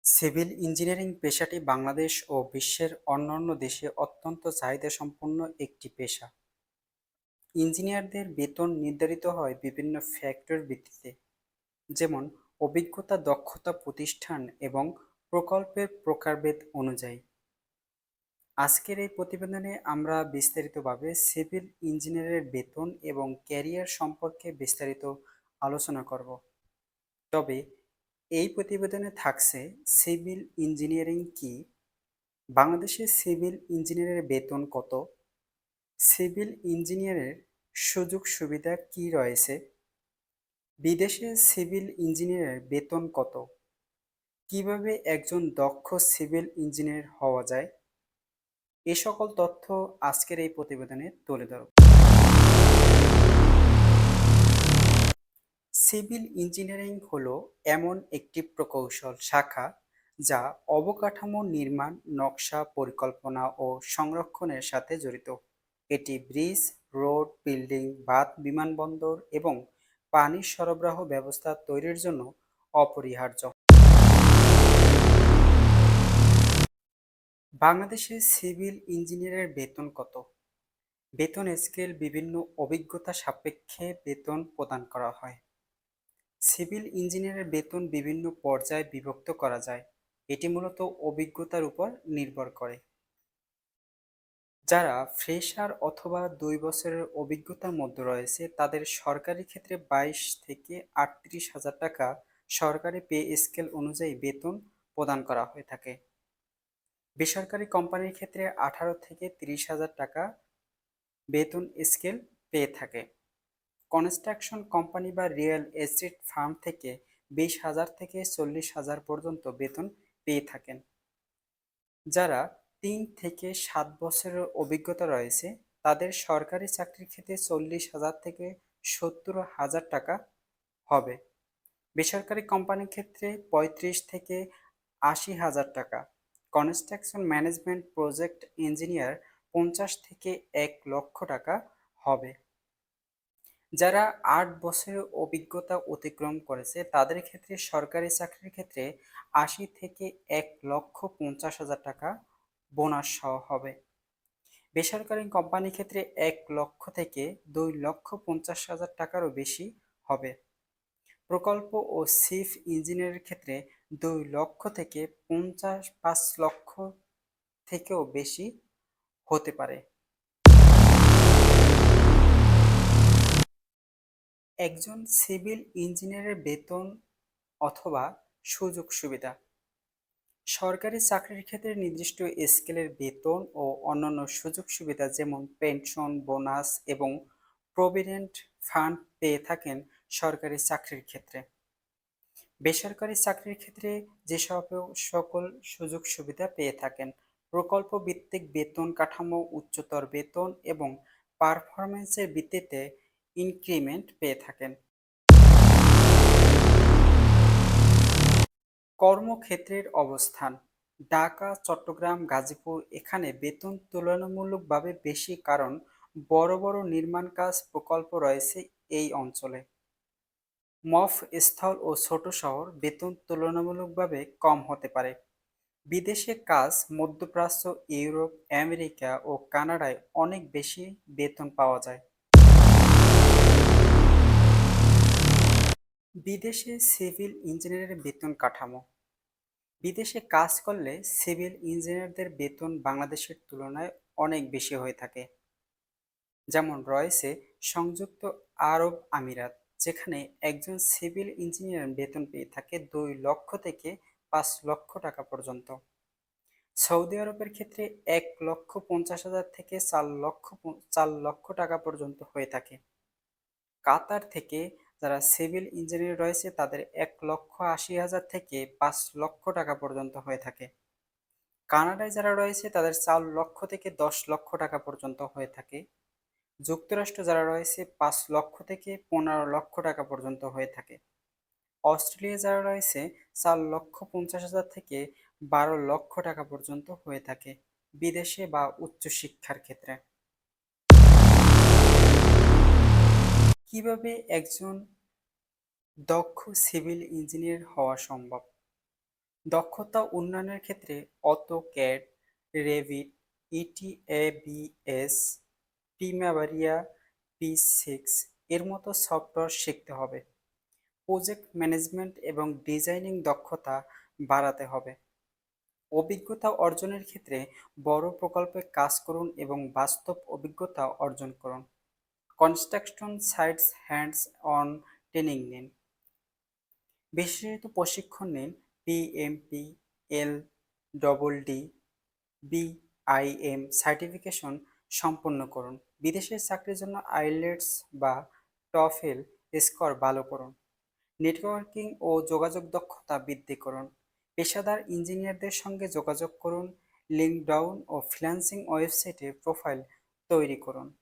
Civil engineering পেশাটি Bangladesh ও বিশ্বের অন্যান্য দেশে অত্যন্ত চাহিদাসম্পন্ন একটি পেশা। ইঞ্জিনিয়ারদের বেতন নির্ধারিত হয় বিভিন্ন ফ্যাক্টরের ভিত্তিতে, যেমন অভিজ্ঞতা, দক্ষতা, প্রতিষ্ঠান এবং প্রকল্পের প্রকারভেদ অনুযায়ী। আজকের এই প্রতিবেদনে আমরা বিস্তারিতভাবে সিভিল ইঞ্জিনিয়ারের বেতন এবং ক্যারিয়ার সম্পর্কে বিস্তারিত আলোচনা করব। তবে এই প্রতিবেদনে থাকছে সিভিল ইঞ্জিনিয়ারিং কি, বাংলাদেশে সিভিল ইঞ্জিনিয়ারের বেতন কত, সিভিল ইঞ্জিনিয়ারের সুযোগ সুবিধা কি রয়েছে, বিদেশে সিভিল ইঞ্জিনিয়ারের বেতন কত, কিভাবে একজন দক্ষ সিভিল ইঞ্জিনিয়ার হওয়া যায়, এ সকল তথ্য আজকের এই প্রতিবেদনে তুলে ধরব। সিভিল ইঞ্জিনিয়ারিং হলো এমন একটি প্রকৌশল শাখা যা অবকাঠামো নির্মাণ, নকশা, পরিকল্পনা ও সংরক্ষণের সাথে জড়িত। এটি ব্রিজ, রোড, বিল্ডিং, বাঁধ, বিমানবন্দর এবং পানি সরবরাহ ব্যবস্থা তৈরির জন্য অপরিহার্য। বাংলাদেশে সিভিল ইঞ্জিনিয়ারের বেতন কত? বেতন স্কেল বিভিন্ন অভিজ্ঞতা সাপেক্ষে বেতন প্রদান করা হয়। সিভিল ইঞ্জিনিয়ারের বেতন বিভিন্ন পর্যায়ে বিভক্ত করা যায়। এটি মূলত অভিজ্ঞতার উপর নির্ভর করে। যারা ফ্রেশার অথবা 2 বছরের অভিজ্ঞতার মধ্যে রয়েছে তাদের সরকারি ক্ষেত্রে 22 থেকে 38,000 টাকা সরকারি পে স্কেল অনুযায়ী বেতন প্রদান করা হয়ে থাকে। বেসরকারি কোম্পানির ক্ষেত্রে 18 থেকে 30,000 টাকা বেতন স্কেল পেয়ে থাকে। কনস্ট্রাকশন কোম্পানি বা রিয়েল এস্টেট ফার্ম থেকে 20,000 থেকে 40,000 পর্যন্ত বেতন পেয়ে থাকেন। যারা 3 থেকে 7 বছরের অভিজ্ঞতা রয়েছে তাদের সরকারি চাকরির ক্ষেত্রে 40,000 থেকে 70,000 টাকা হবে। বেসরকারি কোম্পানির ক্ষেত্রে 35 থেকে 80,000 টাকা। কনস্ট্রাকশন ম্যানেজমেন্ট প্রজেক্ট ইঞ্জিনিয়ার 50 থেকে 1 লক্ষ টাকা হবে। যারা 8 বছরের অভিজ্ঞতা অতিক্রম করেছে তাদের ক্ষেত্রে সরকারি চাকরির ক্ষেত্রে 80 থেকে 1,50,000 টাকা বোনাস সহ হবে। বেসরকারি কোম্পানির ক্ষেত্রে 1 লক্ষ থেকে 2,50,000 টাকারও বেশি হবে। প্রকল্প ও চিফ ইঞ্জিনিয়ারের ক্ষেত্রে 2 লক্ষ থেকে 5 লক্ষ থেকেও বেশি হতে পারে। একজন সিভিল ইঞ্জিনিয়ারের বেতন অথবা সুযোগ সুবিধা। সরকারি চাকরির ক্ষেত্রে নির্দিষ্ট স্কেলের বেতন ও অন্যান্য সুযোগ সুবিধা যেমন পেনশন, বোনাস এবং প্রভিডেন্ট ফান্ড পেয়ে থাকেন সরকারি চাকরির ক্ষেত্রে। বেসরকারি চাকরির ক্ষেত্রে সকল সুযোগ সুবিধা পেয়ে থাকেন প্রকল্প ভিত্তিক বেতন কাঠামো, উচ্চতর বেতন এবং পারফরমেন্সের ভিত্তিতে ইনক্রিমেন্ট পেয়ে থাকেন। কর্মক্ষেত্রের অবস্থান। ঢাকা, চট্টগ্রাম, গাজীপুর এখানে বেতন তুলনামূলকভাবে বেশি, কারণ বড় বড় নির্মাণ কাজ প্রকল্প রয়েছে এই অঞ্চলে। মফস্বল ও ছোট শহর বেতন তুলনামূলকভাবে কম হতে পারে। বিদেশে কাজ মধ্যপ্রাচ্য, ইউরোপ, আমেরিকা ও কানাডায় অনেক বেশি বেতন পাওয়া যায়। বিদেশে সিভিল ইঞ্জিনিয়ারের বেতন কাঠামো। বিদেশে কাজ করলে সিভিল ইঞ্জিনিয়ারদের বেতন বাংলাদেশের তুলনায় অনেক বেশি হয়ে থাকে। যেমন রয়েছে সংযুক্ত আরব আমিরাত, যেখানে একজন সিভিল ইঞ্জিনিয়ার বেতন পেয়ে থাকে 2 লক্ষ থেকে 5 লক্ষ টাকা পর্যন্ত। সৌদি আরবের ক্ষেত্রে 1,50,000 থেকে 4 লক্ষ টাকা পর্যন্ত হয়ে থাকে। কাতার থেকে যারা সিভিল ইঞ্জিনিয়ার রয়েছে তাদের 1,80,000 থেকে 5 লক্ষ টাকা পর্যন্ত হয়ে থাকে। কানাডায় যারা রয়েছে তাদের 4 লক্ষ থেকে 10 লক্ষ টাকা পর্যন্ত হয়ে থাকে। যুক্তরাষ্ট্র যারা রয়েছে 5 লক্ষ থেকে 15 লক্ষ টাকা পর্যন্ত হয়ে থাকে। অস্ট্রেলিয়া যারা রয়েছে 4,50,000 থেকে 12 লক্ষ টাকা পর্যন্ত হয়ে থাকে বিদেশে বা উচ্চশিক্ষার ক্ষেত্রে। কিভাবে একজন দক্ষ সিভিল ইঞ্জিনিয়ার হওয়া সম্ভব? দক্ষতা উন্নয়নের ক্ষেত্রে অটোক্যাড, রেভিট, ইটিএবিএস, প্রিমাভারিয়া, পি6 এর মতো সফটওয়্যার শিখতে হবে। প্রজেক্ট ম্যানেজমেন্ট এবং ডিজাইনিং দক্ষতা বাড়াতে হবে। অভিজ্ঞতা অর্জনের ক্ষেত্রে বড় প্রকল্পে কাজ করুন এবং বাস্তব অভিজ্ঞতা অর্জন করুন। Construction sites hands on training নিন। বিশেষায়িত প্রশিক্ষণ নিন। পিএমপি, এলডবলডি, বিআইএম সার্টিফিকেশন সম্পন্ন করুন। বিদেশের চাকরির জন্য আইলেটস বা টফেল স্কোর ভালো করুন। নেটওয়ার্কিং ও যোগাযোগ দক্ষতা বৃদ্ধি করুন। পেশাদার ইঞ্জিনিয়ারদের সঙ্গে যোগাযোগ করুন। লিঙ্কডইন ও ফ্রিল্যান্সিং ওয়েবসাইটে প্রোফাইল তৈরি করুন।